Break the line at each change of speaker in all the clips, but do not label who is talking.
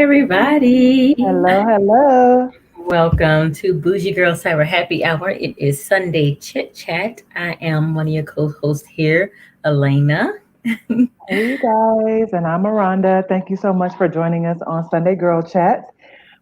everybody.
Hello, hello.
Welcome to Bougie Girl Cyber Happy Hour. It is Sunday Chit Chat. I am one of your co hosts here, Elena.
Hey, you guys, and I'm Miranda. Thank you so much for joining us on Sunday Girl Chat.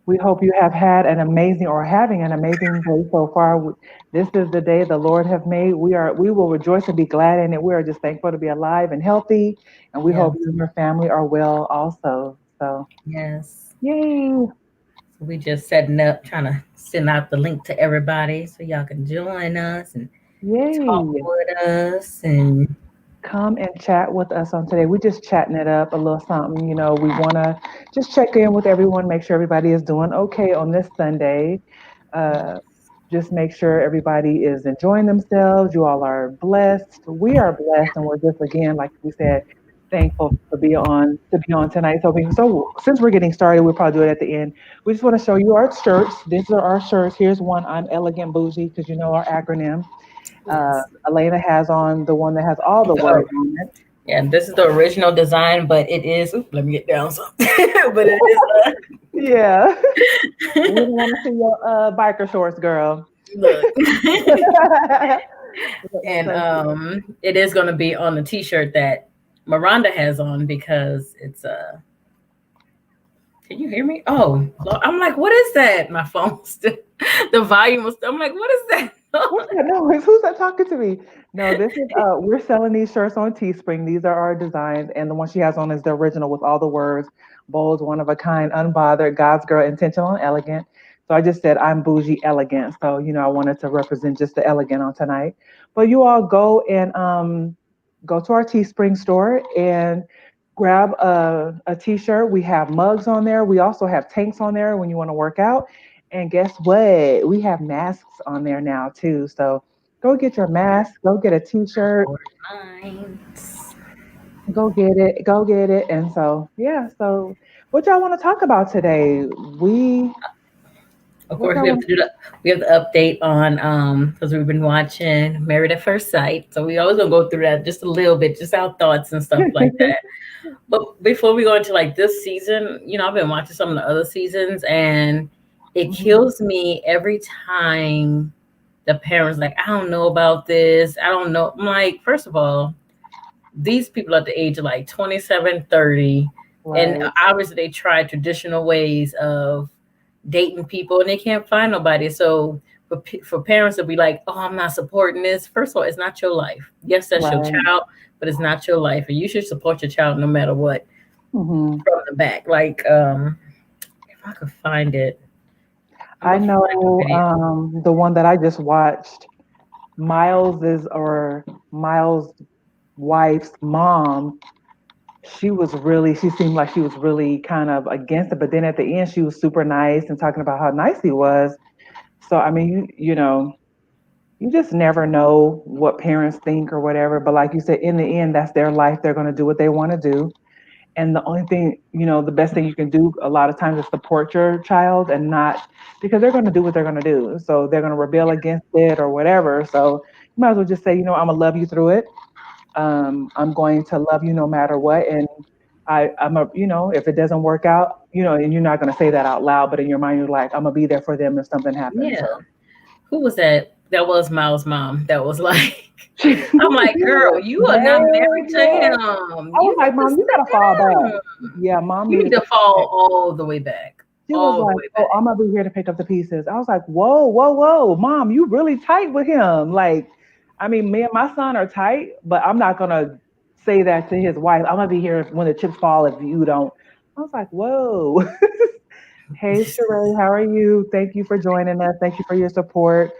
We hope you have had an amazing or having an amazing day so far. This is the day the Lord have made. We will rejoice and be glad in it. We are just thankful to be alive and healthy, and we hope
Yes,
you and your family are well also. So,
yes.
yay,
So we just setting up, trying to send out the link to everybody so y'all can join us and talk
yay.
with us. And
Come and chat with us on today. We're just chatting it up a little something. We want to just check in with everyone, make sure everybody is doing okay on this Sunday. Uh, just make sure everybody is enjoying themselves. You all are blessed. We are blessed, and we're just again, like we said, thankful to be on tonight. So since we're getting started, we'll probably do it at the end. We just want to show you our shirts. These are our shirts. Here's one. I'm elegant bougie because you know our acronym.
yes.
Elena has on the one that has all the
The,
words on it.
yeah, this is the original design, but it is, let me get down some. But it is,
Yeah. We don't want to see your biker shorts, girl.
look. And
So,
it is going to be on the t-shirt that Miranda has on because it's can you hear me? Oh, I'm like, what is that? My phone still, the volume was, I'm like, what is that?
what's that noise? Who's that talking to me? No, this is we're selling these shirts on Teespring. These are our designs, and the one she has on is the original with all the words: bold, one of a kind, unbothered, God's girl, intentional and elegant. So I just said I'm bougie elegant. So I wanted to represent just the elegant on tonight. But you all go to our Teespring store and grab a t-shirt. We have mugs on there. We also have tanks on there when you want to work out. And guess what? We have masks on there now too. So go get your mask, go get a t-shirt,
Or lines.
go get it, go get it. And so yeah, so what y'all want to talk about today? We
Of
what
course,
y'all
we have
want
to do the we have the update on because we've been watching Married at First Sight, so we always gonna go through that just a little bit, just our thoughts and stuff like
to
that. But before we go into like this season, I've been watching some of the other seasons, and it
Mhm.
kills me every time the parents like, I don't know about this. I don't know. I'm like, first of all, these people at the age of like 27, 30, and
Right,
obviously they try traditional ways of dating people and they can't find nobody. So for parents to be like, oh, I'm not supporting this. First of all, it's not your life. Yes, that's your
right.
child, but it's not your life. And you should support your child no matter what
Hmm.
from the back. Like, if I could find it, I'm
I
gonna find the
know
video.
the one that I just watched, Miles' wife's mom. She seemed like she was really kind of against it, but then at the end she was super nice and talking about how nice he was. So I mean, you just never know what parents think or whatever, but like you said, in the end that's their life. They're going to do what they want to do. And the only thing, the best thing you can do a lot of times is support your child and not, because they're going to do what they're going to do. So they're going to rebel against it or whatever. So you might as well just say, I'm going to love you through it. I'm going to love you no matter what. And if it doesn't work out, and you're not going to say that out loud, but in your mind, you're like, I'm going to be there for them if something happens.
Yeah.
So
Who was that? That was Miles' mom. That was like,
yeah,
I'm like, girl, you are not married to
yeah.
him.
I was
You
like,
need to
Mom, you got
sit
to fall back.
down.
Yeah, Mom
You need
needed
to
to fall back.
fall all the way back.
She was
All the
like,
way
"Oh, I'm
back.
gonna be here to pick up the pieces." I was like, "Whoa, whoa, whoa, Mom, you really tight with him." Like, I mean, me and my son are tight, but I'm not gonna say that to his wife. I'm gonna be here when the chips fall if you don't. I was like, "Whoa." Hey, Sheree, how are you? Thank you for joining us. Thank you for your support.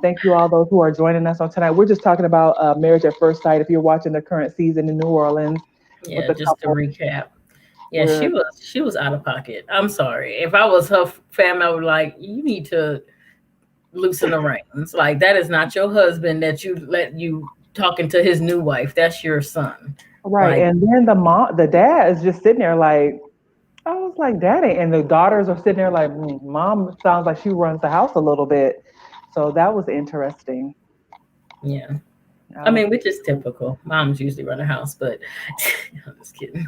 Thank you all those who are joining us on tonight. We're just talking about Marriage at First Sight. If you're watching the current season in New Orleans with
Yeah,
the
just to
couple,
recap. Yeah,
we're
she was out of pocket. I'm sorry. If I was her family, I would like, you need to loosen the reins. Like that is not your husband that you let you talking to his new wife. That's your son.
right.
Like,
And then the dad is just sitting there like, I was like, Daddy. And the daughters are sitting there like, Mom sounds like she runs the house a little bit. So that was interesting.
yeah.
I
I
was
mean, which is typical. Moms usually run a house, but I'm just kidding.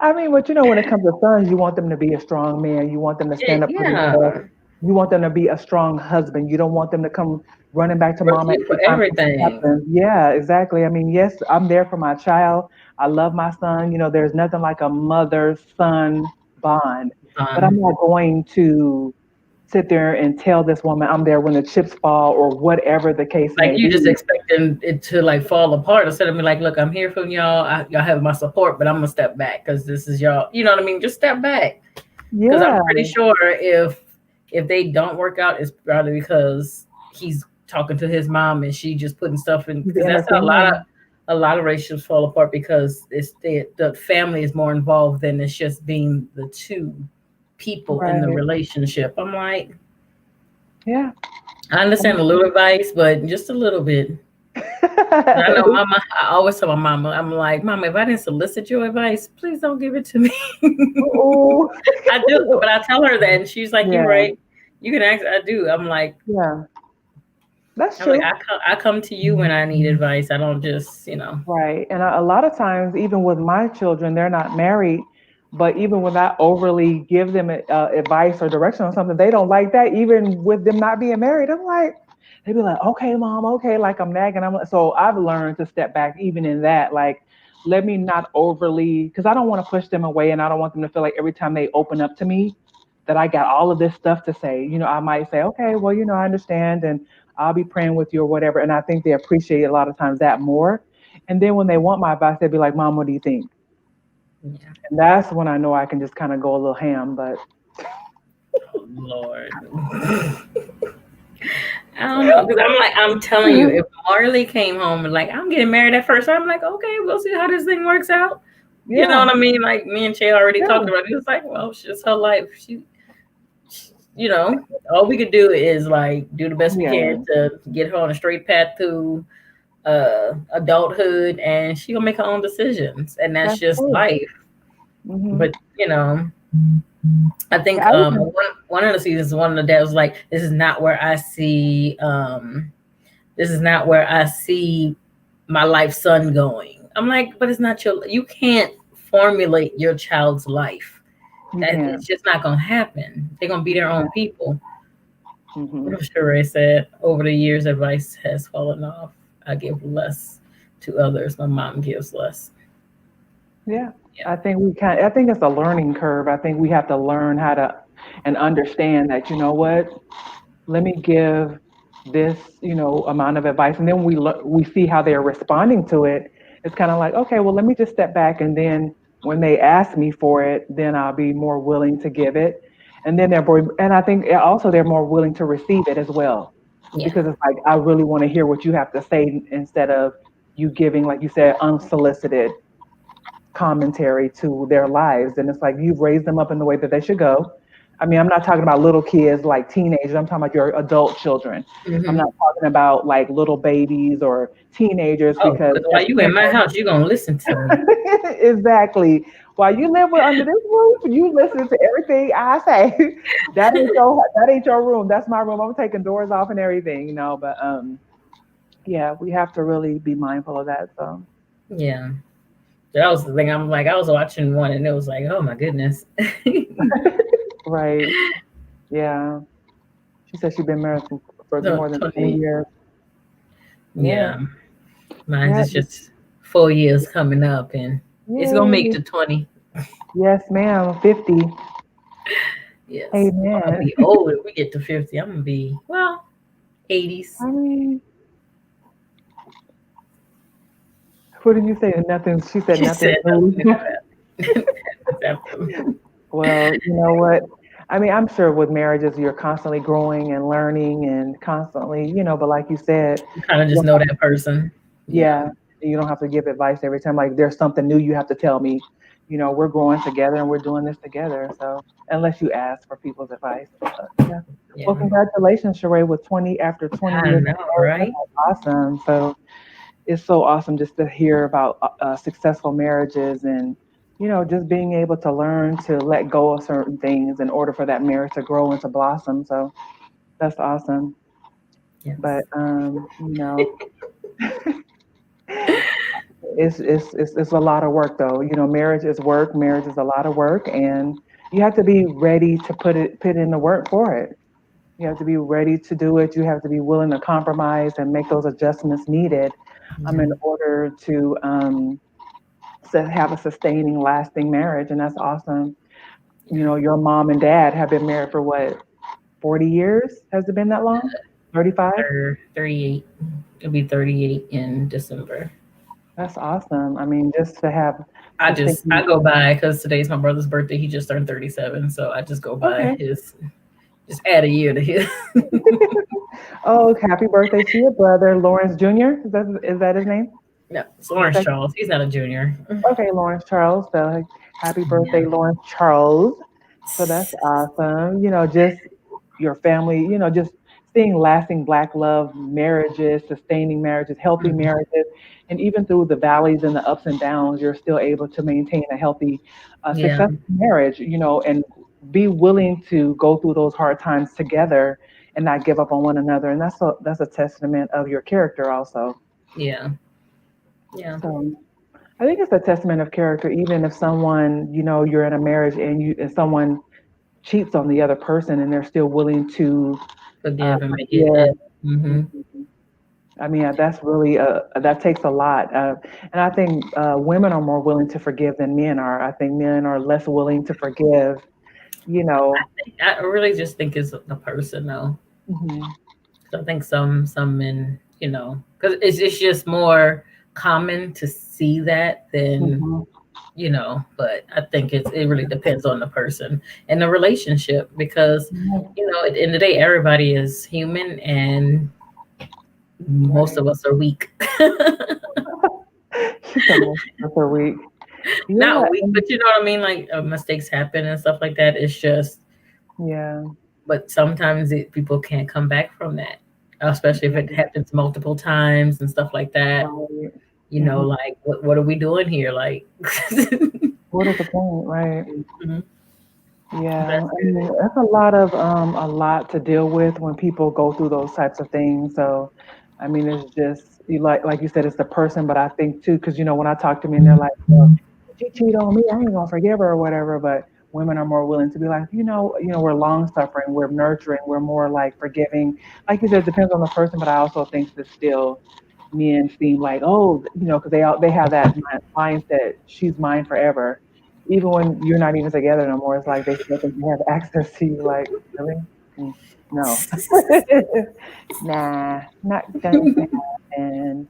I mean, but you know, when it comes to sons, you want them to be a strong man. You want them to stand up for themselves.
Yeah,
You want them to be a strong husband. You don't want them to come running back to
for
mama
you for
every time something
everything.
happens. Yeah, exactly. I mean, yes, I'm there for my child. I love my son. You know, there's nothing like a mother-son bond. But I'm
Um,
not going to sit there and tell this woman I'm there when the chips fall or whatever the case
like
may
you just
be.
expecting it to like fall apart instead of me like, look, I'm here for y'all. Y'all have my support, but I'm gonna step back because this is y'all. You know what I mean? Just step back because I'm
Yeah,
pretty sure if they don't work out, it's probably because he's talking to his mom and she just putting stuff in
he's
because that's how
interfering.
a lot of relationships fall apart because it's the family is more involved than it's just being the two people in the
Right.
relationship. I'm like,
Yeah.
I
I
understand a
mean,
little advice, but just a little bit. I know, Mama. I always tell my mama, I'm like, Mama, if I didn't solicit your advice, please don't give it to me.
oh,
I do, but I tell her that, and she's like, "You're
yeah,
right. You can ask." I do.
yeah, that's
I'm like,
true.
I come to you when I need advice. I don't just, you know.
Right. And a lot of times, even with my children, they're not married, but even when I overly give them advice or direction on something, they don't like that. Even with them not being married, I'm like, they be like, okay, mom, okay, like I'm nagging. So I've learned to step back even in that. Like, let me not overly, because I don't want to push them away and I don't want them to feel like every time they open up to me that I got all of this stuff to say. You know, I might say, okay, well, you know, I understand and I'll be praying with you or whatever. And I think they appreciate a lot of times that more. And then when they want my advice, they'd be like, Mom, what do you think?
Yeah.
And that's when I know I can just kind of go a little ham. But
Oh Lord. I don't know because I'm telling you, if Marley came home and like I'm getting married at first, I'm like, okay, we'll see how this thing works out. You know
yeah,
what I mean? Like me and Che already talked
yeah,
about it. It's like, well, it's just her life. You know, all we could do is like do the best we can
yeah,
to get her on a straight path through adulthood, and she gonna make her own decisions, and that's
that's
just
true.
life.
Hmm.
But you know, I think
I even,
one of the seasons, one of the dads was like, "This is not where I see this is not where I see my life son going." I'm like, but it's not your. You can't formulate your child's life.
you
That
can.
it's just not gonna happen. They're gonna be their own people.
Hmm.
What Sheree said, over the years, advice has fallen off. I give less to others. My mom gives less.
Yeah,
Yeah.
I think we can. I think it's a learning curve. I think we have to learn how to and understand that. You know what? Let me give this, you know, amount of advice, and then we see how they're responding to it. It's kind of like, okay, well, let me just step back, and then when they ask me for it, then I'll be more willing to give it, and then and I think also they're more willing to receive it as well,
Yeah.
because it's like I really want to hear what you have to say instead of you giving, like you said, unsolicited commentary to their lives. And it's like you've raised them up in the way that they should go. I mean, I'm not talking about little kids like teenagers. I'm talking about your adult children. I'm
Hmm.
not talking about like little babies or teenagers
Oh,
because
because
as
while you in my
parents,
house, you gonna listen to me.
exactly. While you live under this roof, you listen to everything I say. That ain't your room. That's my room. I'm taking doors off and everything, you know. But yeah, we have to really be mindful of that. So
Yeah. That was the thing. I'm like, I was watching one, and it was like, oh my goodness.
right, yeah. She said she's been married for
No,
more than 20
20.
years. Yeah.
Yeah. Mine's
Yeah.
is just 4 years coming up, and it's gonna make
Yay.
to 20.
Yes, ma'am. 50.
Yes. I'm gonna
Amen.
be old if we get to 50. I'm gonna be, well, 80s.
I mean, what did you say? Nothing. She said
She
nothing's
said
new.
nothing is after.
Well, you know what? I mean, I'm sure with marriages, you're constantly growing and learning and constantly, but like you said,
You kind of
you
just
don't
know
have
that person. Yeah.
yeah, you don't have to give advice every time. Like there's something new you have to tell me. We're growing together and we're doing this together. So unless you ask for people's advice. But, yeah. Well,
Yeah.
congratulations, Sheree, with 20 after 20
I
years
know,
of marriage.
right?
That's awesome. So it's so awesome just to hear about successful marriages and just being able to learn to let go of certain things in order for that marriage to grow and to blossom. So that's awesome. But
Yes.
It's a lot of work though. Marriage is work. Marriage is a lot of work, and you have to be ready to put in the work for it. You have to be ready to do it. You have to be willing to compromise and make those adjustments needed in
Yeah.
order to have a sustaining, lasting marriage. And that's awesome.
Yeah.
Your mom and dad have been married for what, 40 years? Has it been that long? 35?
38. It'll be 38 in December.
That's awesome. I mean, just to have
I
sustaining.
go by because today's my brother's birthday. He just turned 37, so I just go by
Okay.
his. Just add a year to his.
Oh, happy birthday to your brother, Lawrence Jr. Is that his name?
No, it's Lawrence
Second.
Charles. He's not a junior.
Okay, Lawrence Charles. So happy birthday,
Yeah.
Lawrence Charles. So that's awesome. Just your family, just seeing lasting Black love marriages, sustaining marriages, healthy
Mhm.
marriages, and even through the valleys and the ups and downs, you're still able to maintain a healthy,
Yeah.
successful marriage, and be willing to go through those hard times together and not give up on one another. And that's a testament of your character also.
Yeah. Yeah.
So I think it's a testament of character, even if someone, you're in a marriage and someone cheats on the other person and they're still willing to
Forgive and make it.
forgive.
Mm-hmm.
I mean, that's really that takes a lot, and I think women are more willing to forgive than men are. I think men are less willing to forgive. You know.
I really just think it's the person though.
Hmm.
So I think some men, because it's just more common to see that than
Hmm.
But I think it really depends on the person and the relationship because at the end of the day, everybody is human and most
Right.
of us are weak.
She's the most per week. Yeah.
Not weak, but you know what I mean. Like mistakes happen and stuff like that. It's just,
Yeah.
but sometimes people can't come back from that, especially if it happens multiple times and stuff like that.
Right. Hmm.
Like what are we doing here? Like,
What is the point, right?
Mhm.
Yeah,
That's
I
good.
mean, that's a lot to deal with when people go through those types of things. So, I mean, it's just like you said, it's the person, but I think too, because when I talk to men, they're like, "Well, if she cheat on me, I ain't gonna forgive her or whatever." But women are more willing to be like, we're long suffering, we're nurturing, we're more like forgiving. Like you said, it depends on the person, but I also think that still men seem like, oh, because they have that mindset, she's mine forever, even when you're not even together no more. It's like they still think they have access to you. Like, really? Mm, no. Nah, not going to happen.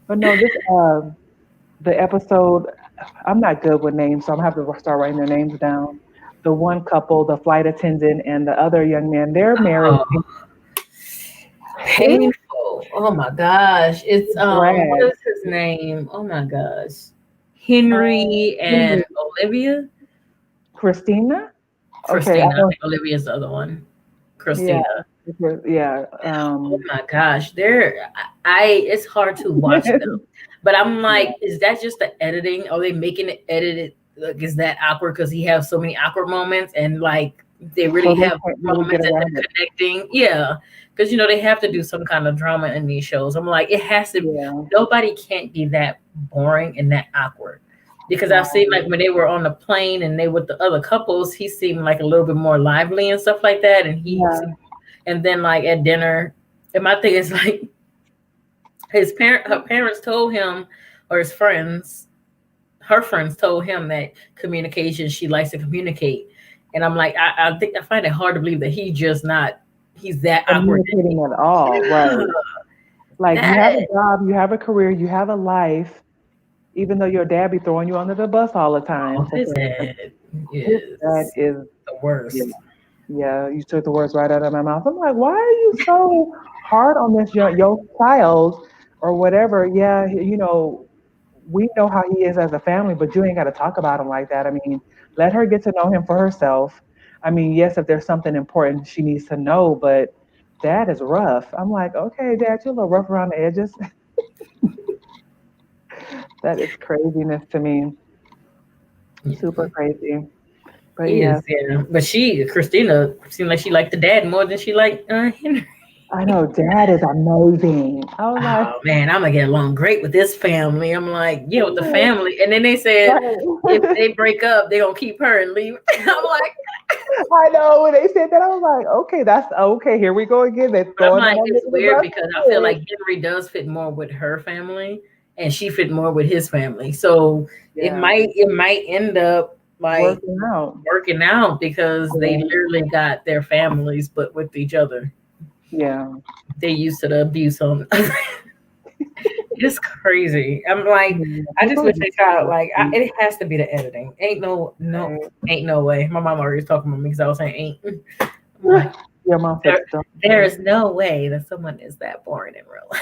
But no, the episode, I'm not good with names, so I'm gonna have to start writing their names down. The one couple, the flight attendant and the other young man, their marriage
Oh,
it
painful. Oh my gosh. It's what
dragged.
is his name? Oh my gosh.
Uh,
Henry and
Henry,
Olivia?
Christina. Okay, I
Christina. I
know.
think Olivia's the other one.
Yeah,
Christina.
yeah.
Oh my gosh. It's hard to watch them. But I'm like, is that just the editing? Are they making it edited? Like, is that awkward because he has so many awkward moments and like they
So
really
they
have
can't really get
moments and
around
they're
it.
connecting? Yeah. Because they have to do some kind of drama in these shows. I'm like, it has to
Yeah,
nobody can't be that boring and that awkward. Because I've seen
right.
like when they were on the plane and they with the other couples, he seemed like a little bit more lively and stuff like that.
Yeah,
And then like at dinner, and my thing is like her parents told him, or his friends, her friends told him that communication, she likes to communicate. And I'm like, I think I find it hard to believe that he's that awkward.
communicating at all, right? Like you
That
have a job, you have a career, you have a life, even though your dad be throwing you under the bus all the time. So
his
for instance,
head
his dad
is
is,
the
yeah,
worst.
yeah, you took the words right out of my mouth. I'm like, why are you so hard on this your child or whatever? Yeah, we know how he is as a family, but you ain't got to talk about him like that. I mean, let her get to know him for herself. I mean, yes, if there's something important she needs to know, but dad is rough. I'm like, okay, dad, you're a little rough around the edges. That is craziness to me. Super
Yeah,
crazy. But
he
yeah,
is. Yeah, but Christina seemed like she liked the dad more than she liked Henry.
I know dad is amazing. I was like,
Oh man, I'm gonna get along great with this family. I'm like, yeah, with the
"Oh,
family. And then they said if
right.
they break up, they're gonna keep her and leave. I'm like,
I know when they said that, I was like, okay, that's okay. Here we go again. They're
but I'm
throwing the
like,
one
it's
in the
weird
bus
because I feel
again.
like Henry does fit more with her family and she fit more with his family. So
Yeah,
it might end up like
working out.
working out because they
Yeah,
literally got their families but with each other.
yeah.
They used to the abuse on it's crazy. I'm like,
Yeah.
I just
People are
wish
just
they got like
crazy.
it has to be the editing.
Right.
Ain't no way. My mom already was talking about me because I was saying ain't. I'm like,
Your mom said
there
stuff.
there is no way that someone is that boring in real life.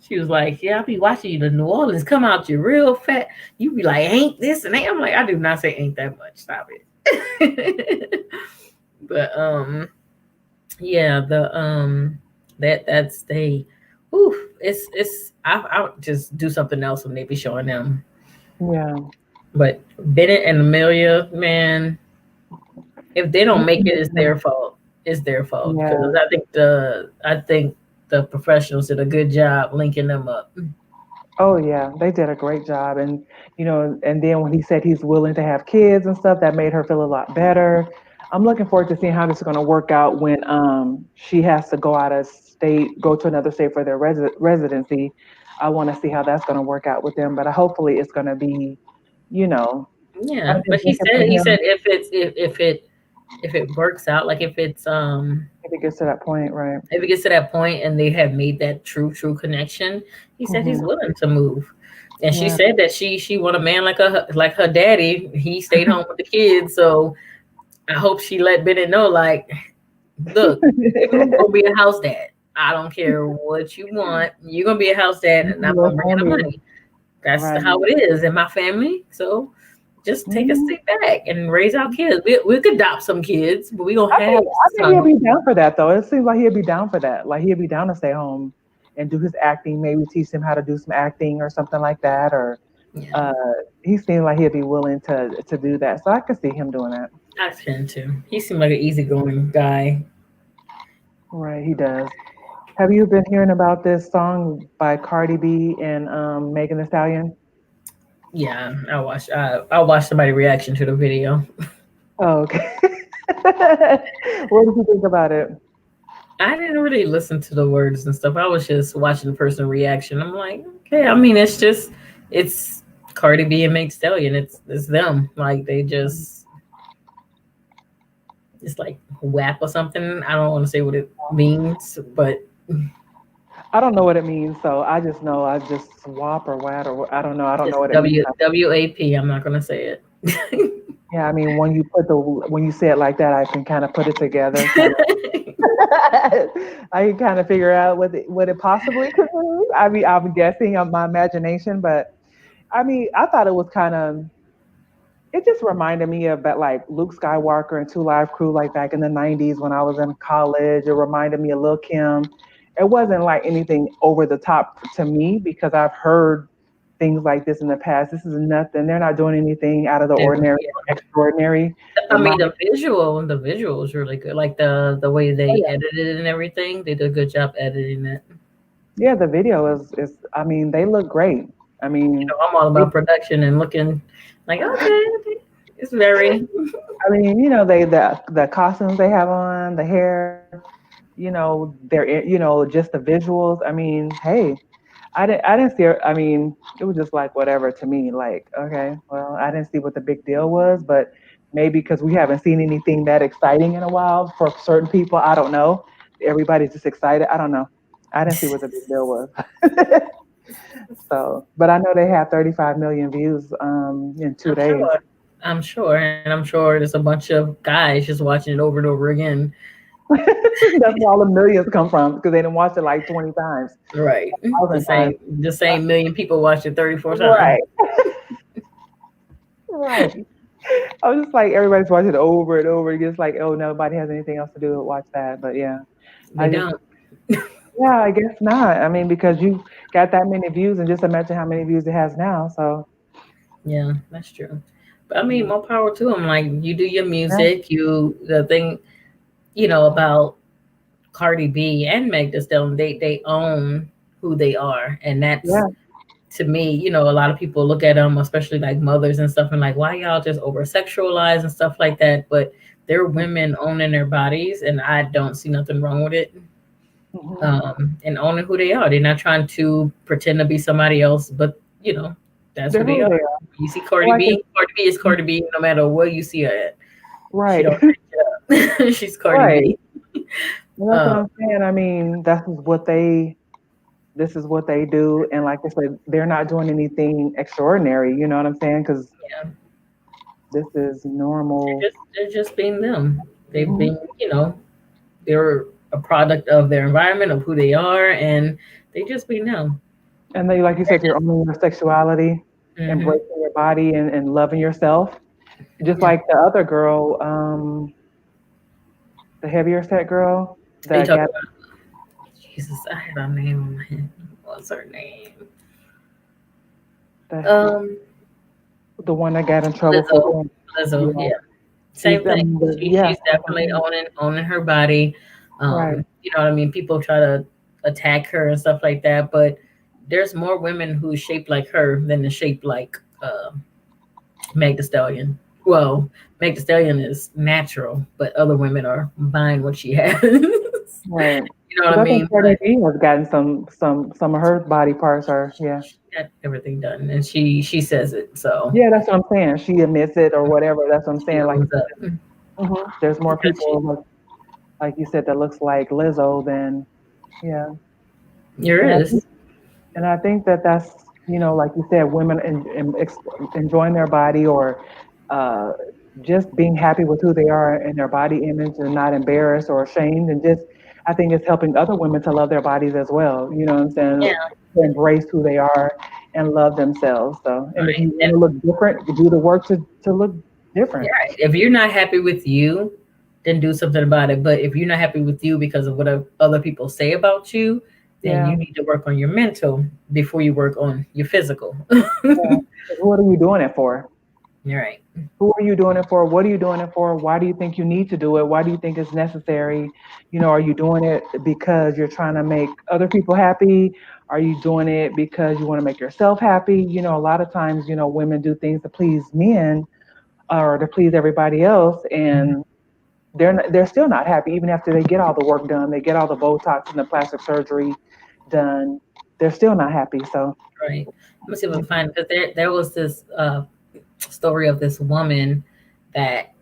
She was like, yeah, I'll be watching you the New Orleans come out you real fat. You be like, ain't this and ain't. I'm like, I do not say ain't that much. Stop it. But yeah, the that's they it's I'll just do something else when they be showing them.
Yeah.
But Bennett and Amelia, man, if they don't make it, it's their fault. It's their fault because
Yeah.
I think the professionals did a good job linking them up.
Oh yeah, they did a great job, and and then when he said he's willing to have kids and stuff, that made her feel a lot better. I'm looking forward to seeing how this is going to work out when she has to go out of state, go to another state for their residency. I want to see how that's going to work out with them, but hopefully it's going to be, you know, I'm
Yeah, but
just looking for
he said
him
if it works out, like
if it gets to that point, right?
if it gets to that point and they have made that true connection, he said he's
Hmm.
willing to move. And she
Yeah.
said that she want a man like her daddy. He stayed home with the kids, so I hope she let Bennett know, like, look, you gonna be a house dad. I don't care what you want. You're gonna be a house dad, and I'm
Yes,
gonna bring in the
honey.
money. That's
Right.
how it is in my family. So just take a
Mhm.
seat back and raise our kids. We could adopt some kids, but we gonna have
I think he'll
some.
be down for that though. It seems like he'll be down for that. Like he'll be down to stay home and do his acting, maybe teach him how to do some acting or something like that. Or
Yeah,
uh he seemed like he'd be willing to do that. So I could see him doing that.
I tend to. He seemed like an easygoing guy.
Right, he does. Have you been hearing about this song by Cardi B and Megan Thee Stallion?
Yeah, I watched somebody reaction to the video.
Oh, okay. What did you think about it?
I didn't really listen to the words and stuff. I was just watching the person reaction. I'm like, okay. I mean, it's Cardi B and Meg Stallion. It's them. Like they just it's like WAP or something. I don't want to say what it means, but
I don't know what it means, so I just know I just swap or what or I don't know. I don't know
it's
what it means.
WAP. I'm not gonna say it.
Yeah, I mean, when you say it like that, I can kind of put it together. Kind of, I can kind of figure out what it possibly could mean. I mean, I'm guessing on my imagination, but I mean, I thought it was kind of. It just reminded me of that, like Luke Skywalker and Two Live Crew, like back in the '90s when I was in college. It reminded me of Lil Kim. It wasn't like anything over the top to me because I've heard things like this in the past. This is nothing. They're not doing anything out of the ordinary or
Yeah.
extraordinary.
I
In my
mean, the visual is really good. Like the way
oh
they
yeah,
edited it and everything, they did a good job editing it.
yeah, the video is. I mean, they look great. I mean,
I'm all
they,
about production and looking like okay, it's very
I mean, they the costumes they have on, the hair, just the visuals. I mean, hey, I didn't see. I mean, it was just like whatever to me. Like, okay, well, I didn't see what the big deal was, but maybe because we haven't seen anything that exciting in a while for certain people, I don't know. Everybody's just excited. I don't know. I didn't see what the big deal was. So, but I know they had 35 million views in two
I'm
days.
sure. And I'm sure there's a bunch of guys just watching it over and over again.
That's where all the millions come from because they didn't watch it like 20 times,
Right.
1,000 times.
The same million people watch it 34 times.
Right, right. I was just like everybody's watching it over and over again. It's like, oh, nobody has anything else to do but watch that. But yeah,
They
I just
don't.
yeah, I guess not. I mean, because you got that many views, and just imagine how many views it has now. So
Yeah, that's true. I mean, more power to them. Like you do your
Yeah.
music, you the thing, about Cardi B and Meg Thee Stallion, they own who they are, and that's
Yeah.
to me, a lot of people look at them, especially like mothers and stuff, and like, why y'all just over sexualize and stuff like that? But they're women owning their bodies, and I don't see nothing wrong with it.
Hmm.
And owning who they are. They're not trying to pretend to be somebody else, but that's who
They're
they
who
are.
they are.
You see
I
Cardi
like
B.
it.
Cardi B is Cardi B, no matter where you see her at. She
Right.
don't change it up. She's Cardi
Right.
B.
And that's what
Um,
I'm saying. I mean, this is what they do. And like I said, they're not doing anything extraordinary. You know what I'm saying? Because
yeah,
this is normal.
they're just being them. They've
Hmm.
been, they're a product of their environment, of who they are, and they just be them.
And they, like you said, you're owning your sexuality,
Mm-hmm.
embracing your body, and loving yourself. Just
Yeah.
like the other girl, the heavier set girl
Are you
that
talking
got
about? Jesus, I had her name on my head. What's her name?
the
Um,
the one that got in trouble for
Lizzo.
doing.
Lizzo.
Yeah,
Yeah.
she's.
Same
I
thing.
mean, yeah,
She's
that's what
definitely
I'm
owning her body.
saying.
You know what I mean? People try to attack her and stuff like that, but there's more women who shape like her than the shape like Meg Thee Stallion. Well, Meg Thee Stallion is natural, but other women are buying what she has.
Right.
You know what I
Because I think
mean?
Cardi
But
B has gotten some of her body parts are, yeah.
she got everything done, and she says it, so
Yeah, that's what I'm saying. She admits it or whatever. That's what I'm
she
saying. Like,
owns up
there's more
because she.
people like you said that looks like Lizzo than yeah.
There
And I
is.
And I think that that's, like you said, women enjoying their body or uh, just being happy with who they are and their body image and not embarrassed or ashamed. And just, I think it's helping other women to love their bodies as well. You know what I'm saying?
Yeah,
To embrace who they are and love themselves. So, and if
right.
you want to look different, you do the work to look different.
Yeah, right. If you're not happy with you, then do something about it. But if you're not happy with you because of what other people say about you, then
Yeah.
you need to work on your mental before you work on your physical.
Yeah. 'Cause what are you doing it for?
You're right.
Who are you doing it for? What are you doing it for? Why do you think you need to do it? Why do you think it's necessary? Are you doing it because you're trying to make other people happy? Are you doing it because you want to make yourself happy? A lot of times, women do things to please men or to please everybody else,
Mhm.
and they're still not happy even after they get all the work done, they get all the Botox and the plastic surgery done. They're still not happy. So,
Right. Let me see if I can find it. Because there was this story of this woman that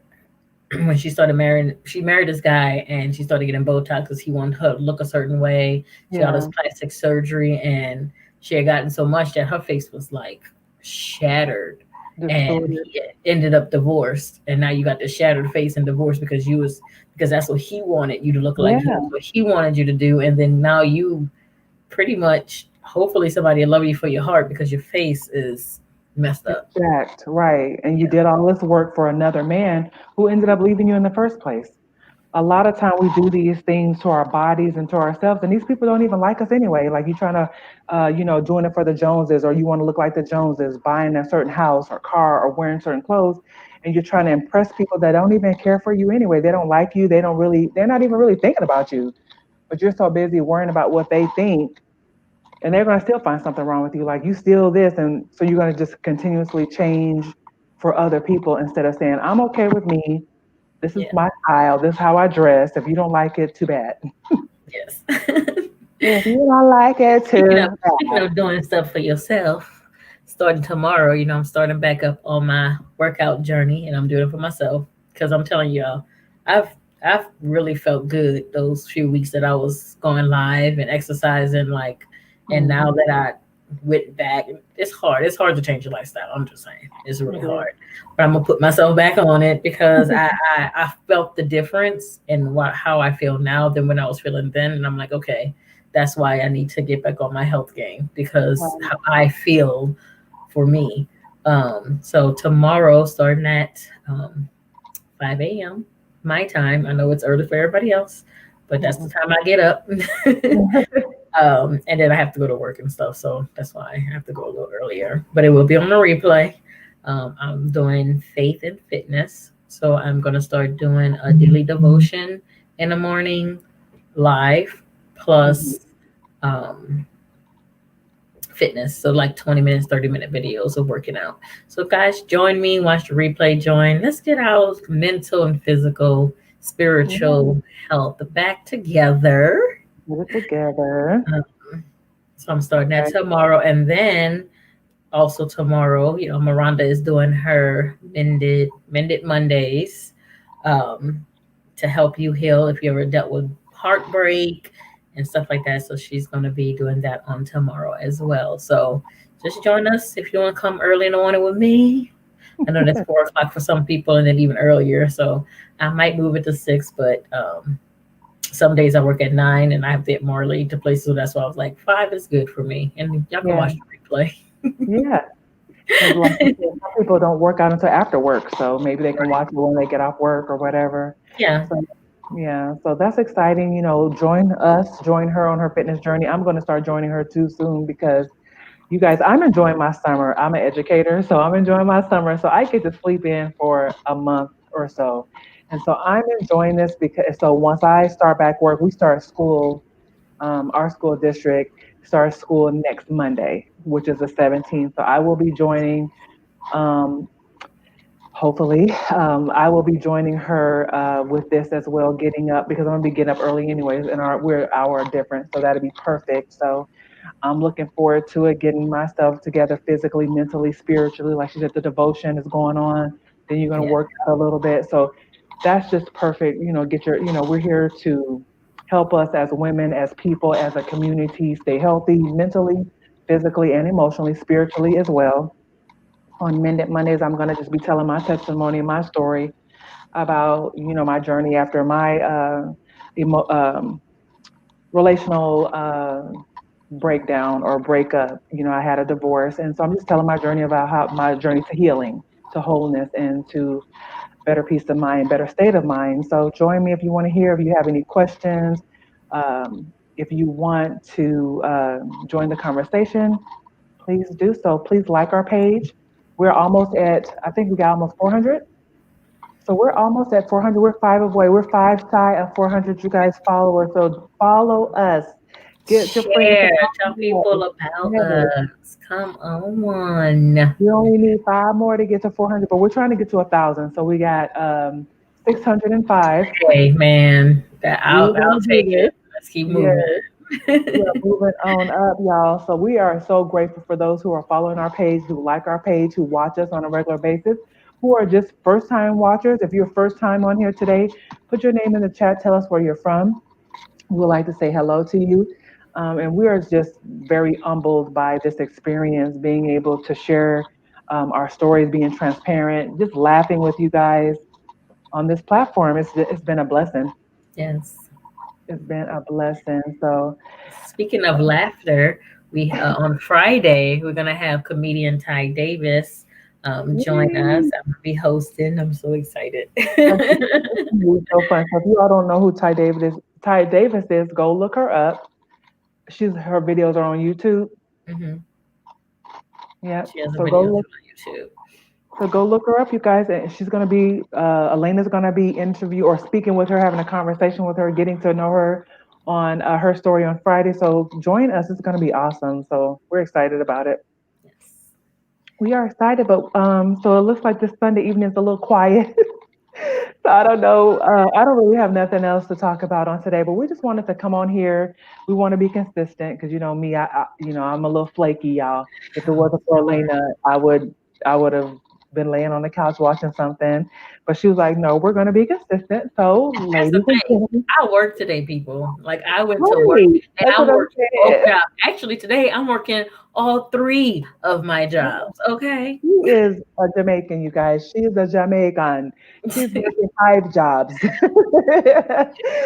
when she married this guy and she started getting Botox because he wanted her to look a certain way. She got all this
yeah,
plastic surgery and she had gotten so much that her face was like shattered. And
distorted.
he ended up divorced. And now you got this shattered face and divorced because that's what he wanted you to look like. He was
Yeah.
what he wanted you to do. And then now you pretty much, hopefully somebody will love you for your heart because your face is messed
It's
up.
jacked, right. And you
Yeah.
did all this work for another man who ended up leaving you in the first place. A lot of time we do these things to our bodies and to ourselves, and these people don't even like us anyway. Like you trying to, doing it for the Joneses, or you want to look like the Joneses, buying a certain house or car or wearing certain clothes, and you're trying to impress people that don't even care for you anyway. They don't like you. They're not even really thinking about you, but you're so busy worrying about what they think, and they're going to still find something wrong with you. Like you steal this, and so you're going to just continuously change for other people instead of saying, "I'm okay with me. This is
Yeah.
my style. This is how I dress. If you don't like it, too bad.
Yes.
If you don't like it, too
Speaking
bad."
of doing stuff for yourself, starting tomorrow, I'm starting back up on my workout journey, and I'm doing it for myself because I'm telling y'all, I've I've really felt good those few weeks that I was going live and exercising, like, and now
Hmm.
that I went back, it's hard. It's hard to change your lifestyle. I'm just saying, it's really
It is.
hard. But I'm gonna put myself back on it because I felt the difference in how I feel now than when I was feeling then, and I'm like, okay, that's why I need to get back on my health game because
Right.
how I feel for me. So tomorrow, starting at 5 a.m. my time. I know it's early for everybody else, but that's the
Mhm.
time I get up. And then I have to go to work and stuff, so that's why I have to go a little earlier. But it will be on the replay. I'm doing faith and fitness. So I'm going to start doing a daily devotion in the morning live
Mhm.
plus um, fitness. So like 20 minutes, 30-minute videos of working out. So guys, join me, watch the replay, join. Let's get our mental and physical,
Yeah,
spiritual health back together.
get it together.
Um, so I'm starting that
Okay.
tomorrow. And then also tomorrow, Miranda is doing her mended Mondays, um, to help you heal if you ever dealt with heartbreak and stuff like that. So she's going to be doing that on tomorrow as well. So just join us if you want to come early in the morning with me. I know that's 4 o'clock for some people, and then even earlier. So I might move it to 6, but some days I work at 9, and I have to get more late to places. So that's why I was like 5 is good for me, and y'all can
Yeah,
watch the replay.
yeah. Because like you said, some people don't work out until after work, so maybe they can
Right.
watch it when they get off work or whatever.
Yeah.
So yeah, so that's exciting. Join us, join her on her fitness journey. I'm going to start joining her too soon because you guys, I'm enjoying my summer. I'm an educator, so I'm enjoying my summer. So I get to sleep in for a month or so. And so I'm enjoying this because so once I start back work, we start school, our school district starts school next Monday, which is the 17th. So I will be joining, um, hopefully, I will be joining her with this as well, getting up because I'm gonna be getting up early anyways, and we're an hour different, so that'll be perfect. So I'm looking forward to it, getting myself together physically, mentally, spiritually. Like she said, the devotion is going on. Then you're going to
Yeah.
work out a little bit. So that's just perfect. We're here to help us as women, as people, as a community stay healthy mentally, physically, and emotionally, spiritually as well. On Mended Mondays, I'm going to just be telling my testimony, my story about, my journey after my emo- relational breakdown or breakup. I had a divorce. And so I'm just telling my journey about how my journey to healing, to wholeness, and to better peace of mind, better state of mind. So join me if you want to hear, if you have any questions, if you want to join the conversation, please do so. Please like our page. We're almost at, I think we got almost 400. So we're almost at 400. We're five away. We're five shy of 400, you guys followers. So follow us. Get your friends to
Share. Tell
follow
people
us.
about
Yes.
us. Come on.
We only need five more to get to 400, but we're trying to get to 1,000. So we got 605.
Hey, man. That
We're
I'll
gonna do
take
this.
it. Let's keep moving.
Yes. We are moving on up, y'all. So we are so grateful for those who are following our page, who like our page, who watch us on a regular basis, who are just first time watchers. If you're first time on here today, put your name in the chat. Tell us where you're from. We would like to say hello to you. And we are just very humbled by this experience, being able to share our stories, being transparent, just laughing with you guys on this platform. It's been a blessing.
Yes.
It's been a blessing. So,
Speaking of laughter, we on Friday we're gonna have comedian Ty Davis join us.
yay.
I'm gonna be hosting. I'm so excited.
That's gonna be so fun. So if you all don't know who Ty Davis is, go look her up. Her videos are on YouTube.
Hmm.
Yep.
She has a
So go
video
look.
on YouTube.
So go look her up, you guys. And she's gonna be Elena's gonna be interview or speaking with her, having a conversation with her, getting to know her on her story on Friday. So join us. It's gonna be awesome. So we're excited about it.
Yes.
We are excited, but so it looks like this Sunday evening is a little quiet. So I don't know. I don't really have nothing else to talk about on today, but we just wanted to come on here. We want to be consistent because you know me, I'm a little flaky, y'all. If it
Oh,
wasn't for Elena, I would have been laying on the couch watching something. But she was like, "No, we're going to be consistent." So,
that's the
ladies and
thing.
gentlemen,
I work today, people. Like I went to work
right?
and
That's
I'm
what I
working both
said.
jobs. Actually, today I'm working all three of my jobs. Okay.
She is a Jamaican, you guys. She is a Jamaican. She's working 5 jobs.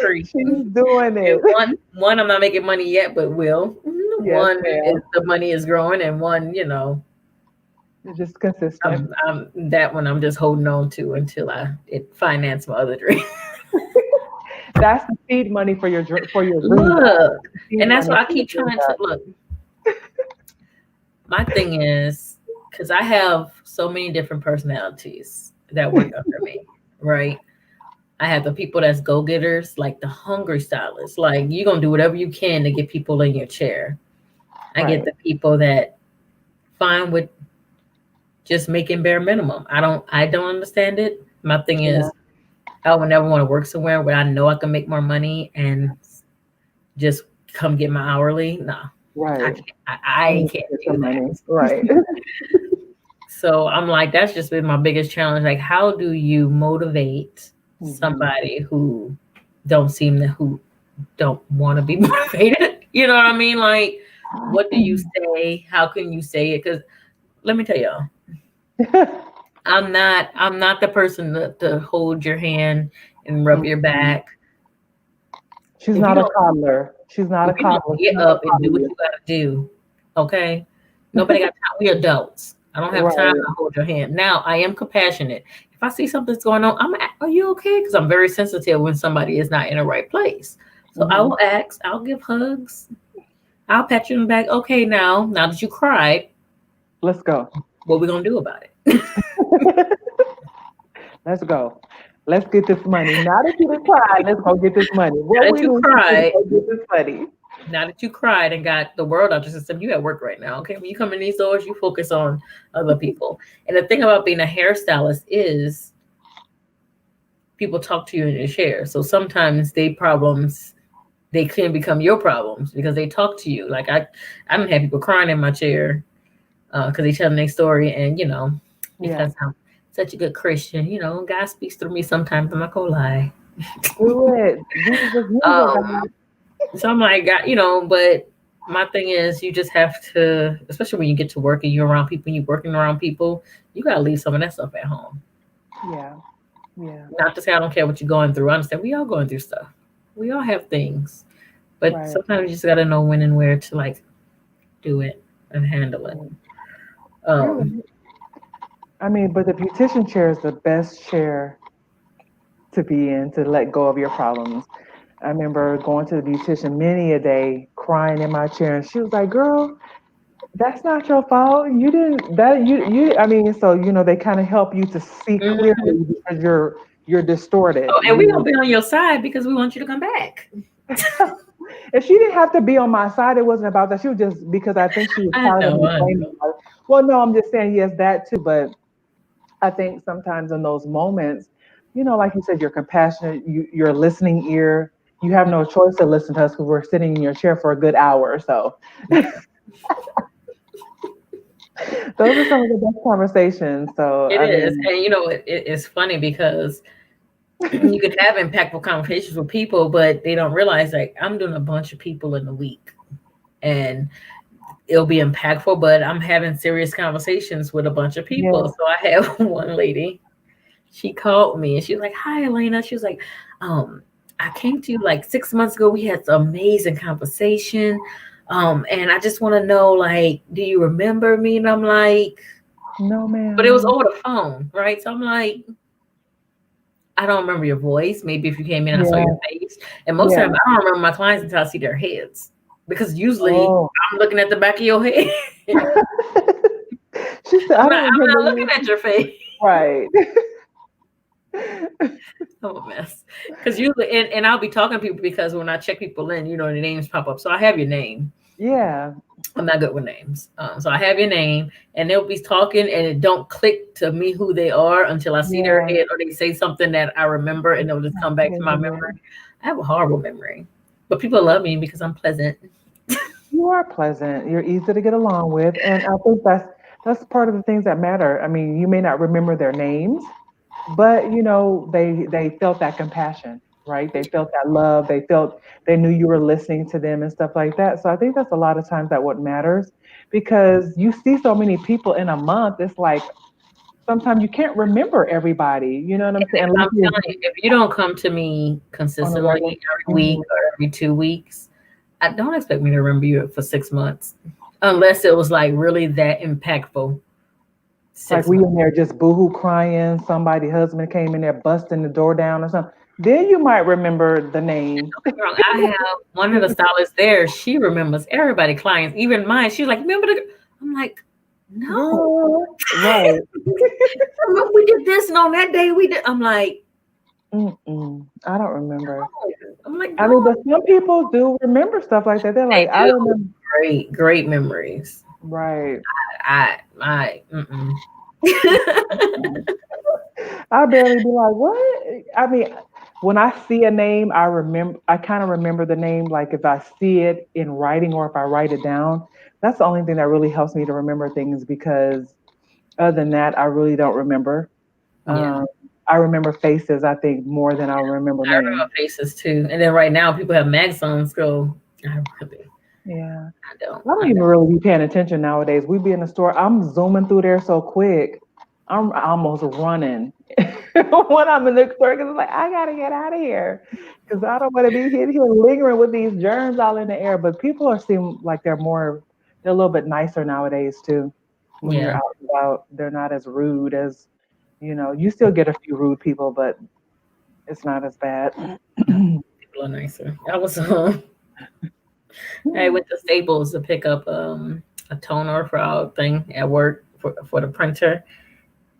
Three.
She's doing
And
it.
one I'm not making money yet, but will.
Yes,
One is
ma'am.
the money is growing, and one,
Just consistent.
that one I'm just holding on to until I it finance my other dream.
That's the seed money for your dream job.
Look,
Seed
and that's
money
why I
for your
keep
dream
trying to
job.
look. My thing is because I have so many different personalities that work under me, right? I have the people that's go getters, like the hungry stylists. Like you're gonna do whatever you can to get people in your chair. I get
Right.
the people that fine with just making bare minimum. I don't understand it. My thing
Yeah.
is I would never want to work somewhere where I know I can make more money and just come get my hourly. No, I
Right.
can't. I
And
can't
get the
do
money.
that.
Right.
So I'm like, that's just been my biggest challenge. Like, how do you motivate
Hmm.
somebody who don't want to be motivated? You know what I mean? Like, what do you say? How can you say it? Because let me tell y'all, I'm not the person to hold your hand and rub your
Mhm.
back.
She's
If you
not a
don't
toddler. She's not a
if you don't
coddler. She's
get
not a
up and do what
toddler.
you gotta do, okay? Nobody got time. We adults. I don't have time
Right.
to hold your hand. Now I am compassionate. If I see something's going on, are you okay? Because I'm very sensitive when somebody is not in the right place. So I
Hmm.
will ask, I'll give hugs, I'll pat you in the back. Okay, now that you cried,
Let's go.
what we gonna do about it?
Let's go. Let's get this money. Now that you done cried, let's go get this money.
Now
What
that
we
you
doing to
cried,
go get this money?
and got the world out your system, you at work right now. Okay. When you come in these doors, you focus on other people. And the thing about being a hairstylist is people talk to you in your chair. So sometimes they can become your problems because they talk to you. Like I don't have people crying in my chair because they telling their story, and
Yeah.
because I'm such a good Christian, God speaks through me sometimes. I'm not gonna lie.
Do it. Jesus, use it,
Um,
God.
so I'm like, God, but my thing is, you just have to, especially when you get to work and you're around people, and you're working around people, you gotta leave some of that stuff at home.
Yeah. Yeah.
Not to say I don't care what you're going through. I understand we all going through stuff. We all have things. But
Right.
sometimes you just got to know when and where to like do it and handle it.
Right. You're
Um,
right. I mean, but the beautician chair is the best chair to be in to let go of your problems. I remember going to the beautician many a day, crying in my chair, and she was like, "Girl, that's not your fault. You didn't that you. I mean, so they kind of help you to see
mhm.
clearly because you're distorted.
Oh, and we gonna be on your side because we want you to come back.
And she didn't have to be on my side. It wasn't about that. She was just because I think she was
I
tired of
know,
me
I
blaming
know.
her. Well, no, I'm just saying yes, that too. But I think sometimes in those moments, like you said, you're compassionate. You're a listening ear. You have no choice to listen to us because we're sitting in your chair for a good hour or so. Those are some of the best conversations. So
It
I
is,
mean,
and it's funny because you can have impactful conversations with people, but they don't realize like I'm doing a bunch of people in a week, and it'll be impactful. But I'm having serious conversations with a bunch of people.
yeah,
So I have one lady. She called me and she was like, "Hi, Elena." She was like, I came to you like 6 months ago. We had some amazing conversation. And I just want to know, like, do you remember me?" And I'm like,
no,
but it was
ma'am.
over the phone, right? So I'm like, I don't remember your voice. Maybe if you came in, I saw your
Yeah,
face. And most
yeah.
times I don't remember my clients until I see their heads. Because usually
Oh,
I'm looking at the back of your head.
she said,
I'm
I
not
don't
I'm
remember
not looking
you.
at your face.
Right.
I'm a mess. Because usually, and I'll be talking to people because when I check people in, the names pop up. So I have your name.
Yeah.
I'm not good with names. So I have your name, and they'll be talking, and it don't click to me who they are until I see their
Yeah.
head or they say something that I remember, and it'll just come back to my
Yeah.
memory. I have a horrible memory, but people love me because I'm pleasant.
You are pleasant. You're easy to get along with, and I think that's part of the things that matter. I mean, you may not remember their names, but they felt that compassion, right? They felt that love. They knew you were listening to them and stuff like that. So I think that's a lot of times that what matters because you see so many people in a month. It's like sometimes you can't remember everybody. You know what I'm saying? Unless
I'm
you're
telling you, if you don't come to me
on a
consistently
regular.
every week
Mhm.
or every 2 weeks, I don't expect me to remember you for 6 months, unless it was like really that impactful.
Like
six
we
months.
in there just boohoo crying. Somebody husband came in there busting the door down or something. Then you might remember the name.
Don't get me wrong. I have one of the stylists there. She remembers everybody, clients, even mine. She's like, "Remember the?" I'm like, No.
Girl, right.
Remember we did this and on that day we did. I'm like,
Mm-mm. I don't remember.
no. I'm like,
I mean,
no.
but some people do remember stuff like that. They're like,
They
I
do
remember.
great memories.
Right.
Mm-mm.
I barely be like, what? I mean, when I see a name, I kind of remember the name. Like if I see it in writing or if I write it down, that's the only thing that really helps me to remember things because other than that, I really don't remember.
Yeah.
Um, I remember faces, I think, more than I remember
I remember
names.
faces too. And then right now people have mags on, so I really
Yeah.
I don't.
I don't
I
even really be paying attention nowadays. We be in the store. I'm zooming through there so quick. I'm almost running when I'm in the store because it's like I gotta get out of here because I don't want to be here lingering with these germs all in the air. But people are seem like they're a little bit nicer nowadays too. When you're
yeah.
out and about, they're not as rude as you still get a few rude people, but it's not as bad.
No, people are nicer. I went to Staples to pick up a toner for our thing at work for the printer,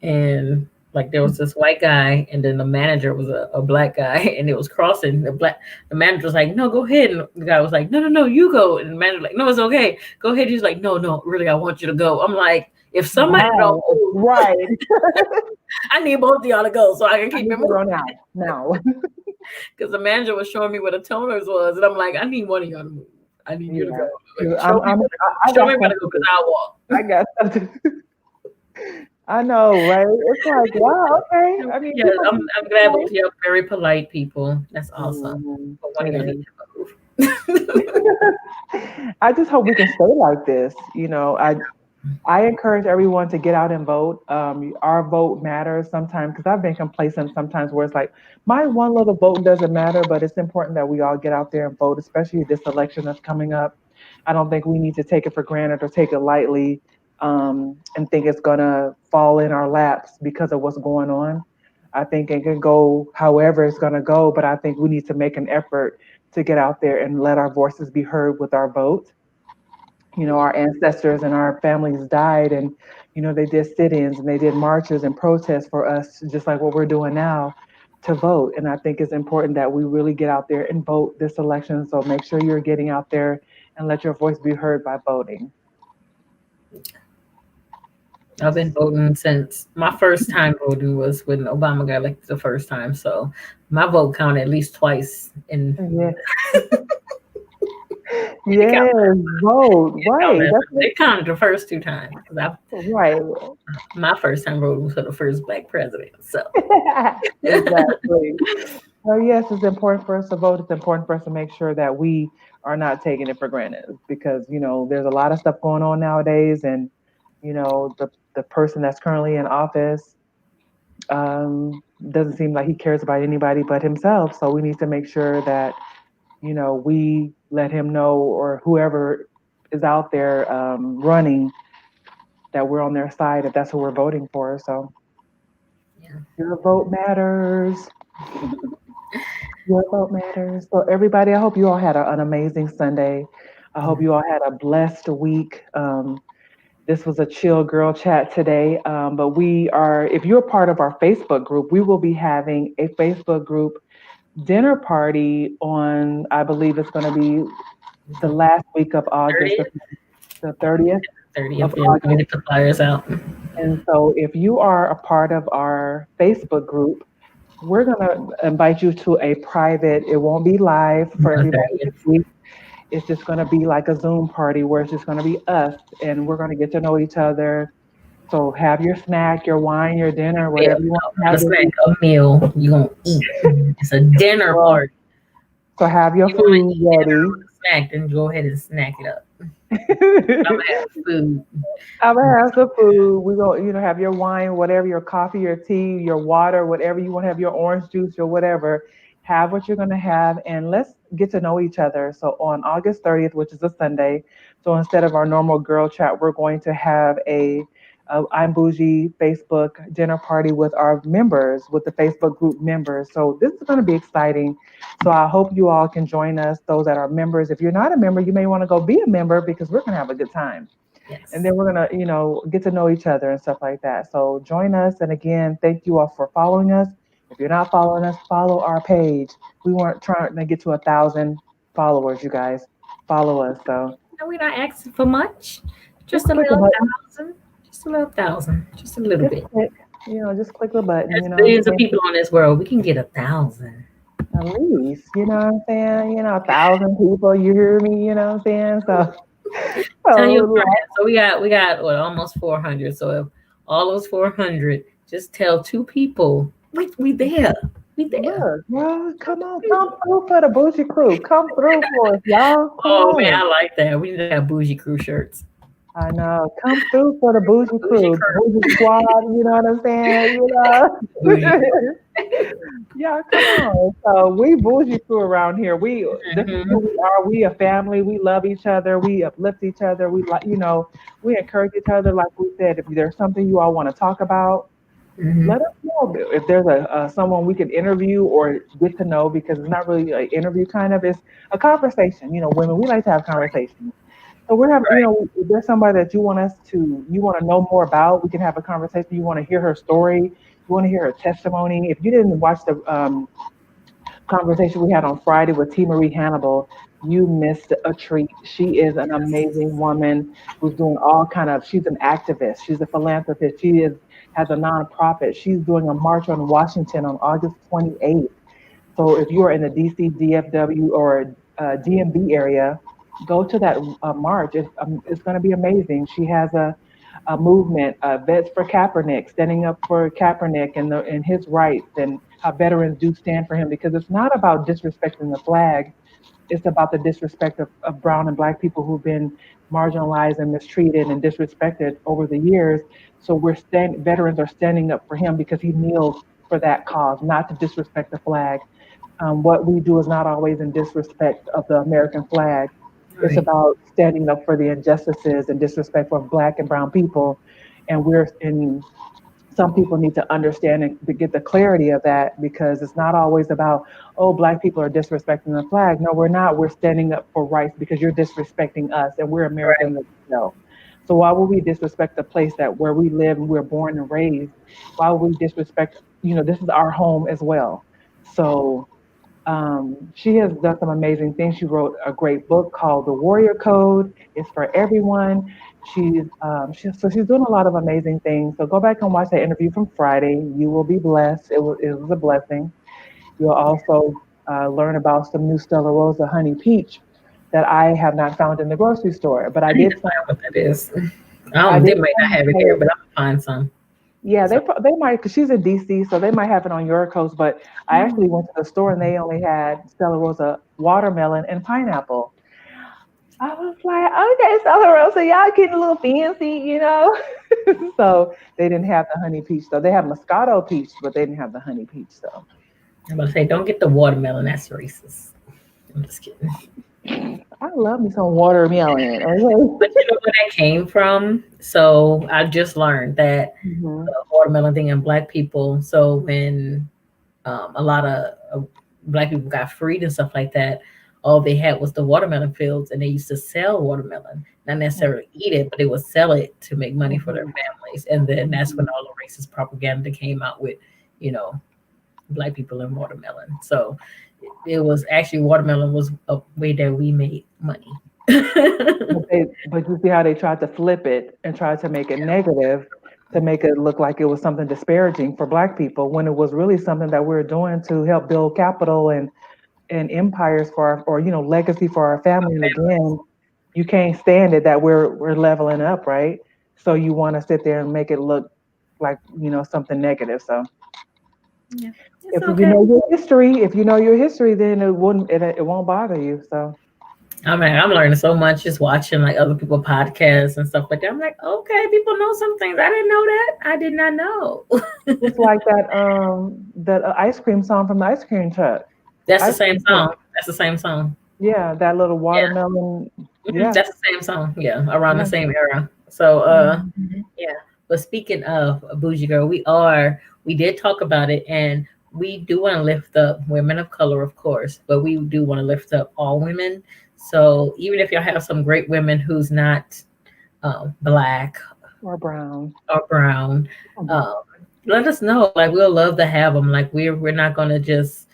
and like there was this white guy, and then the manager was a black guy, and it was crossing the manager was like, no, go ahead, and the guy was like, no, you go, and the manager was like, no, it's okay, go ahead. He's like, no, really, I want you to go. I'm like, if somebody don't
Wow.
move,
Right.
I need both of y'all to go so I can
I
keep
need
it
to
moving.
go now. Now.
Because the manager was showing me where the toners was, and I'm like, I need one of y'all to move. I need you to
Yeah.
go.
'Cause
Show me where
I
show me
got
where to
stuff
go
to
because
do.
I'll walk.
I got stuff to do. I know, right? It's like, wow, okay. I mean,
Yeah,
people
I'm glad both of you are very polite people. That's awesome.
Mhm.
But one of
It
y'all need
is.
to move.
I just hope we can stay like this. I encourage everyone to get out and vote. Our vote matters sometimes because I've been complacent sometimes where it's like my one little vote doesn't matter, but it's important that we all get out there and vote, especially this election that's coming up. I don't think we need to take it for granted or take it lightly and think it's going to fall in our laps because of what's going on. I think it can go however it's going to go, but I think we need to make an effort to get out there and let our voices be heard with our vote. Our ancestors and our families died, and they did sit-ins and they did marches and protests for us, just like what we're doing now, to vote. And I think it's important that we really get out there and vote this election. So make sure you're getting out there and let your voice be heard by voting.
I've been voting since my first time voting was when Obama got elected the first time. So my vote counted at least twice, and
Yeah.
it counted.
Yes, vote. Right. That's what,
It counted the first two times because I
right.
my first time voting was for the first black president. So
Exactly. So yes, it's important for us to vote. It's important for us to make sure that we are not taking it for granted because there's a lot of stuff going on nowadays, and the person that's currently in office doesn't seem like he cares about anybody but himself. So we need to make sure that we let him know or whoever is out there running that we're on their side if that's who we're voting for. So
yeah.
your vote matters. Your vote matters. So, everybody, I hope you all had an amazing Sunday. I hope you all had a blessed week. This was a chill girl chat today. But if you're part of our Facebook group, we will be having a Facebook group dinner party on, I believe it's going to be the last week of August,
30th,
the 30th of
30th. Yeah, we're gonna
August.
get the flyers out.
And so, if you are a part of our Facebook group, we're going to invite you to a private, it won't be live for
On
everybody to
30th.
see. It's just going to be like a Zoom party where it's just going to be us and we're going to get to know each other. So have your snack, your wine, your dinner,
Yeah,
whatever you want to
not a
have this
snack,
week.
a meal. You gonna eat. It's a dinner
Well,
party.
so have your
You want
food
to eat dinner
ready.
with a snack, then go ahead and snack it up. I'm
I'm
gonna have food.
gonna have some food. We gonna, have your wine, whatever, your coffee, your tea, your water, whatever you want to have, your orange juice, your whatever. Have what you're gonna have, and let's get to know each other. So on August 30th, which is a Sunday, so instead of our normal girl chat, we're going to have a I'm Bougie Facebook dinner party with our members, with the Facebook group members. So this is going to be exciting. So I hope you all can join us. Those that are members, if you're not a member, you may want to go be a member because we're going to have a good time. And then
Yes.
we're gonna, get to know each other and stuff like that. So join us. And again, thank you all for following us. If you're not following us, follow our page. We weren't trying to get to 1,000 followers, you guys. Follow us. So
And we're not asking for much.
just
Just a
click a
little
button.
thousand. Just a little thousand. Just a little
Just
bit.
click. Just click the button.
There's billions of people on this world. We can get 1,000.
At least, you know what I'm saying? 1,000 people, you hear me, you know what I'm saying?
Tell your
So
friends. So we got what, almost 400. So if all those 400, just tell two people. We there. We there.
look, y'all, come through for the bougie crew. Come through for us, y'all. Come
Oh man,
on.
I like that. We need to have bougie crew shirts.
I know. Come through for the bougie
Bougie
crew, the
crew.
bougie squad, you know what I'm saying?
Bougie crew.
Yeah, come on. So we bougie crew around here. This is who
Hmm.
we are. We a family. We love each other. We uplift each other. We like, we encourage each other. Like we said, if there's something you all want to talk about,
Hmm.
let us know. If there's a someone we can interview or get to know, because it's not really an interview kind of, it's a conversation. Women, we like to have conversations. So we're having,
Right.
if there's somebody that you want to know more about, we can have a conversation. You want to hear her story, you want to hear her testimony. If you didn't watch the conversation we had on Friday with T. Marie Hannibal, you missed a treat. She is an amazing woman who's doing all kind of. She's an activist. She's a philanthropist. She has a nonprofit. She's doing a march on Washington on August 28th. So if you are in the DC, DFW, or DMV area, go to that march. It's going to be amazing. She has a movement, Vets for Kaepernick, standing up for Kaepernick and his rights, and how veterans do stand for him, because it's not about disrespecting the flag. It's about the disrespect of brown and black people who've been marginalized and mistreated and disrespected over the years. So veterans are standing up for him because he kneeled for that cause, not to disrespect the flag. What we do is not always in disrespect of the American flag. It's
Right.
about standing up for the injustices and disrespect for Black and Brown people. And some people need to understand and to get the clarity of that, because it's not always about, oh, Black people are disrespecting the flag. No, we're not. We're standing up for rights because you're disrespecting us, and we're
Right.
Americans as well. So why would we disrespect the place that where we live and we're born and raised? Why would we disrespect? This is our home as well. So she has done some amazing things. She wrote a great book called The Warrior Code. It's for everyone. She's doing a lot of amazing things. So go back and watch that interview from Friday. You will be blessed. It was a blessing. You'll also learn about some new Stella Rosa honey peach that I have not found in the grocery store, but
I need to find what that is.
I
They
did
might not
find
have it here, but I'm gonna find some.
yeah,
So
they might, because she's in DC, so they might have it on your coast. But I actually went to the store and they only had Stella Rosa watermelon and pineapple. I was like, okay, Stella Rosa, y'all getting a little fancy. So they didn't have the honey peach, though. They have Moscato peach, but they didn't have the honey peach. So
I'm gonna say, don't get the watermelon. That's racist. I'm just kidding.
I love me some watermelon.
But
Okay.
you know where that came from? So I just learned that
Hmm.
the watermelon thing in black people. So when a lot of black people got freed and stuff like that, all they had was the watermelon fields, and they used to sell watermelon, not necessarily eat it, but they would sell it to make money for their
Hmm.
families. And then that's when
Hmm.
all the racist propaganda came out with, you know, black people and watermelon. So it was actually watermelon was a way that we made money.
But you see how they tried to flip it and tried to make it negative, to make it look like it was something disparaging for Black people, when it was really something that we are doing to help build capital and empires for our, or legacy for our family. And again, you can't stand it that we're leveling up, right? So you want to sit there and make it look like something negative. So
Yeah, it's
if you
okay.
know your history, then it won't bother you. So
I mean, I'm learning so much just watching like other people podcasts and stuff like that. I'm like, okay, people know some things. I didn't know that. I did not know.
it's like that ice cream song from the ice cream truck.
That's the
Ice
same
cream truck.
song. That's the same song.
Yeah, that little
Yeah.
watermelon.
Mhm.
Yeah,
That's the same song. Yeah, around the
yeah.
same era. So
Mhm.
yeah. But speaking of Bougie Girl, we did talk about it, and we do want to lift up women of color, of course, but we do want to lift up all women. So even if y'all have some great women who's not black
Or brown.
or brown,
Mhm.
um, let us know. Like we'll love to have them. Like we're not gonna just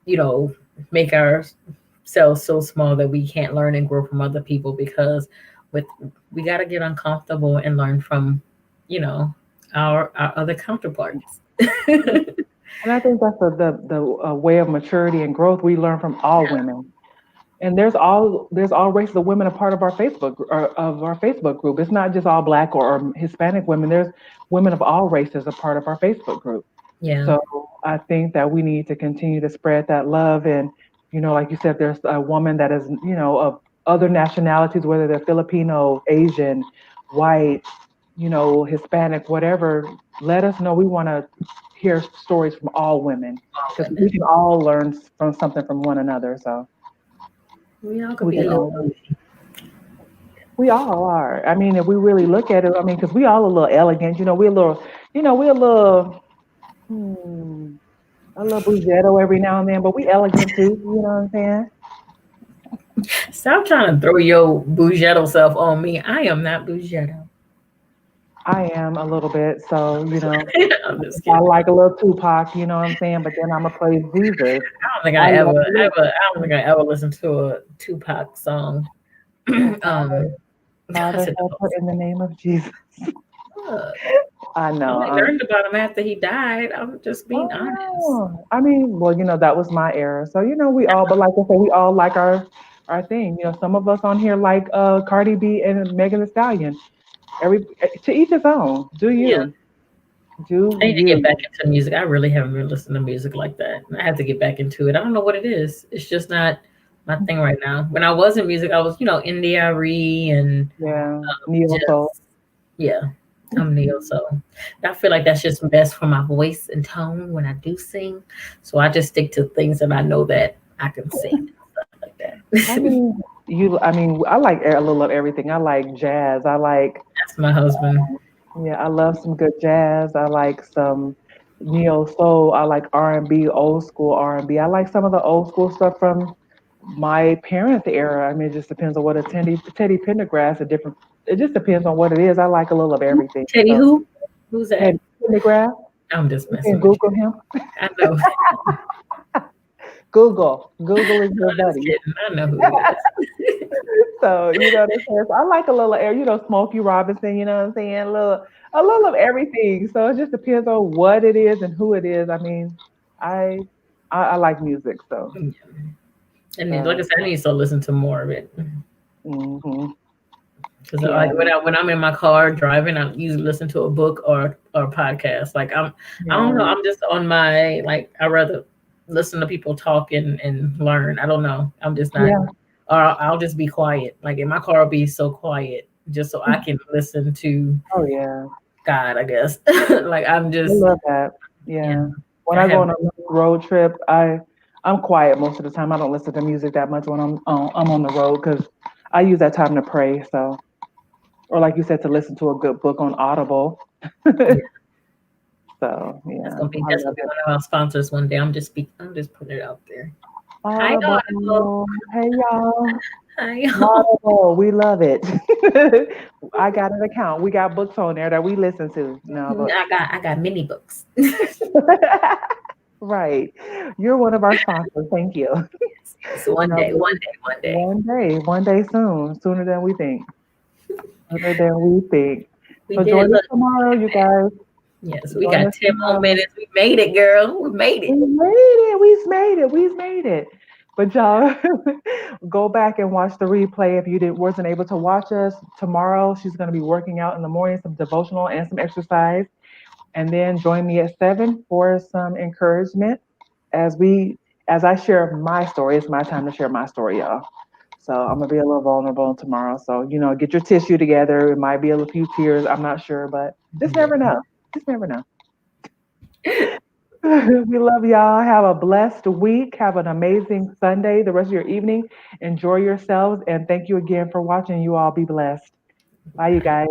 you know make ourselves so small that we can't learn and grow from other people because with we got to get uncomfortable and learn from you know our other counterparts.
And I think that's the way of maturity and growth we learn from all women. And there's all races of women a part of our Facebook group. It's not just all black or Hispanic women. There's women of all races a part of our Facebook group.
Yeah,
So I think that we need to continue to spread that love. And like you said, there's a woman that is of other nationalities, whether they're Filipino, Asian, white, Hispanic, whatever. Let us know. We want to hear stories from all women
all
because we
women.
can all learn from something from one another. So
We all could
we
be a
can
little
all we all are. I mean, if we really look at it, I mean, because we all a little elegant. We're a little, hmm, a little Bougetto every now and then, but we elegant too. You know what I'm saying?
Stop trying to throw your Bougetto self on me. I am not Bougetto.
I am a little bit. So,
I'm just
I
kidding.
like a little Tupac, you know what I'm saying? But then I'm going to praise Jesus.
I don't think
I
I
love the lyrics.
I don't think I ever listened to a Tupac song.
Well,
um, I
Father,
said
help her in the name of Jesus.
uh,
I
I
know.
only learned about him after he died. I'm just being
Oh
honest.
no. I mean, well, that was my era. So, we all, but like I said, we all like our thing. Some of us on here like Cardi B and Megan Thee Stallion. To each his own. Do
Yeah,
you? Do
I need to get back
you?
into music. I really haven't been listening to music like that. I have to get back into it. I don't know what it is. It's just not my thing right now. When I was in music, I was, Indie and
Yeah. Neo
just
soul.
yeah. I'm Neo, so I feel like that's just best for my voice and tone when I do sing. So I just stick to things that I know that I can sing and stuff like
I
that.
mean, I like a little of everything. I like jazz. I like,
That's my husband.
yeah, I love some good jazz. I like some neo soul. I like R&B, old school R&B. I like some of the old school stuff from my parents' era. I mean, it just depends on what a Teddy Pendergrass, a different. It just depends on what it is. I like a little of everything.
Teddy
So
who? Who's that?
Teddy Pendergrass,
I'm just
you
messing
can
with you.
Google him.
I know.
Google is your
I'm just
buddy.
kidding. I know who he is.
So you know what I'm saying. So I like a little air, Smokey Robinson. You know what I'm saying. A little of everything. So it just depends on what it is and who it is. I mean, I I like music. So
And then, like I
so
said, I need to start listening to more of it.
hmm
Because
yeah,
like when I'm in my car driving, I usually listen to a book or a podcast. Like I don't know,
yeah,
I'm just on my like I rather listen to people talk and learn. I don't know. I'm just not,
yeah.
or I'll just be quiet. Like in my car, I'll be so quiet just so I can listen to
Oh yeah,
God. I guess like I'm
I
just
love that.
you know
Yeah. When
I
I go
have
on a road trip, I'm quiet most of the time. I don't listen to music that much when I'm on the road because I use that time to pray. So, or like you said, to listen to a good book on Audible.
yeah.
So yeah, I
That's
love
gonna be
it.
one of our sponsors one day. I'm just putting it out there. Hi Audible.
Audible. Hey y'all.
Hi y'all.
Audible. We love it. I got an account. We got books on there that we listen to. No, but
I got mini books.
right. You're one of our sponsors. Thank you.
Yes,
No, but
one day.
one day soon, sooner than we think. Sooner than we think.
We
So
did it.
join us
Look,
tomorrow, you guys.
yes, we
Join
got
us
10 more
tomorrow.
minutes. We made it, girl. We made
We
it.
made it. We've made it. We've made it. But y'all go back and watch the replay if you wasn't able to watch us tomorrow. She's going to be working out in the morning, some devotional and some exercise, and then join me at 7 for some encouragement as we as I share my story. It's my time to share my story, y'all. So I'm gonna be a little vulnerable tomorrow. So get your tissue together. It might be a few tears. I'm not sure, but just
Yeah.
never know. Just never know. We love y'all. Have a blessed week. Have an amazing Sunday, the rest of your evening. Enjoy yourselves. And thank you again for watching. You all be blessed. Bye, you guys.